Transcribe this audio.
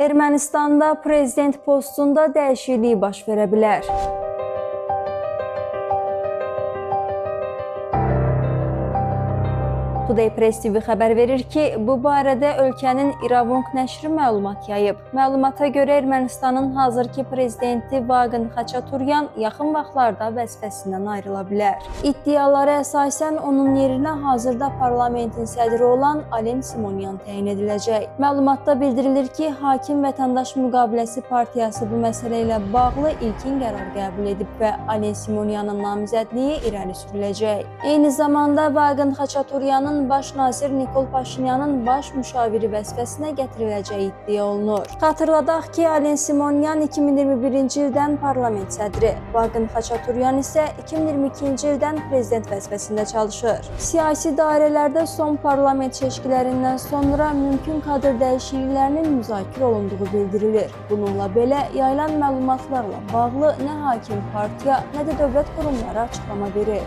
Ermənistanda prezident postunda dəyişiklik baş verə bilər. Today Press TV xəbər verir ki, bu barədə ölkənin İravunq nəşri məlumat yayıb. Məlumata görə Ermənistanın hazırki prezidenti Vaqen Xaçaturyan yaxın vaxtlarda vəzifəsindən ayrıla bilər. İddialara əsasən onun yerinə hazırda parlamentin sədri olan Alen Simonyan təyin ediləcək. Məlumatda bildirilir ki, Hakim Vətəndaş Müqaviləsi Partiyası bu məsələ ilə bağlı ilkin qərar qəbul edib və Alen Simonyanın namizədliyi irəli sürüləcək. Eyni zamanda Vaqen Xaçaturyanın baş nazir Nikol Paşinyanın baş müşaviri vəzifəsinə gətiriləcəyi iddia olunur. Xatırladaq ki, Alen Simonyan 2021-ci ildən parlament sədri, Vaqen Xaçaturyan isə 2022-ci ildən prezident vəzifəsində çalışır. Siyasi dairələrdə son parlament seçkilərindən sonra mümkün kadr dəyişikliklərinin müzakirə olunduğu bildirilir. Bununla belə yayılan məlumatlarla bağlı nə hakim partiya, nə də dövlət qurumları açıqlama verir.